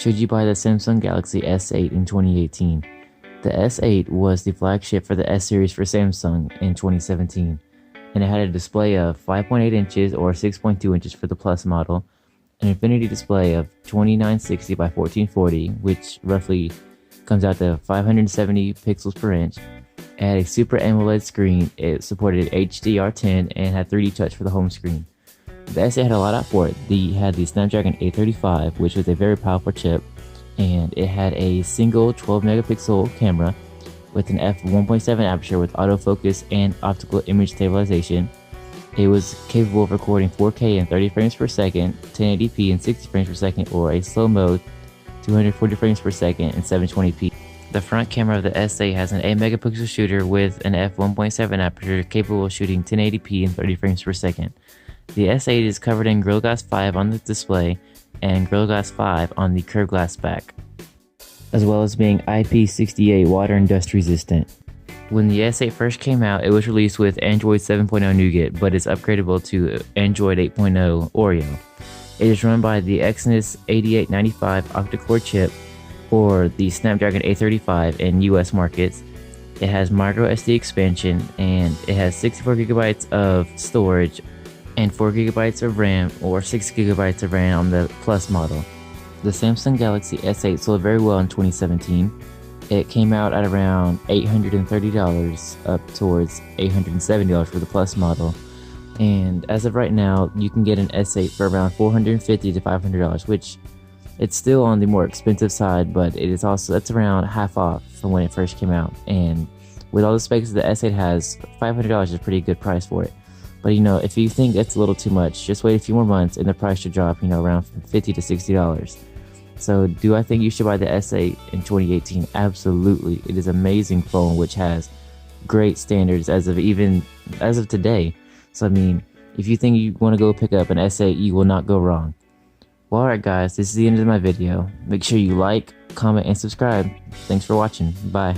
Should you buy the Samsung Galaxy S8 in 2018? The S8 was the flagship for the S series for Samsung in 2017, and it had a display of 5.8 inches or 6.2 inches for the Plus model, an infinity display of 2960 by 1440, which roughly comes out to 570 pixels per inch. It had a Super AMOLED screen, it supported HDR10, and had 3D touch for the home screen. The S8 had a lot out for it. It had the Snapdragon 835, which was a very powerful chip, and it had a single 12 megapixel camera with an f1.7 aperture with autofocus and optical image stabilization. It was capable of recording 4K in 30 frames per second, 1080p in 60 frames per second, or a slow mode 240 frames per second in 720p. The front camera of the S8 has an 8 megapixel shooter with an f1.7 aperture capable of shooting 1080p in 30 frames per second. The S8 is covered in Gorilla Glass 5 on the display and Gorilla Glass 5 on the curved glass back, as well as being IP68 water and dust resistant. When the S8 first came out, it was released with Android 7.0 Nougat, but is upgradable to Android 8.0 Oreo. It is run by the Exynos 8895 octa-core chip or the Snapdragon 835 in US markets. It has micro SD expansion, and it has 64 gigabytes of storage and 4 gigabytes of RAM or 6 gigabytes of RAM on the Plus model. The Samsung Galaxy S8 sold very well in 2017. It came out at around $830 up towards $870 for the Plus model. And as of right now, you can get an S8 for around $450 to $500, which it's still on the more expensive side, but it is also, that's around half off from when it first came out. And with all the specs the S8 has, $500 is a pretty good price for it. But if you think it's a little too much, just wait a few more months and the price should drop, around $50 to $60. So do I think you should buy the S8 in 2018? Absolutely. It is an amazing phone which has great standards as of today. So if you think you want to go pick up an S8, you will not go wrong. Well, alright guys, this is the end of my video. Make sure you like, comment, and subscribe. Thanks for watching. Bye.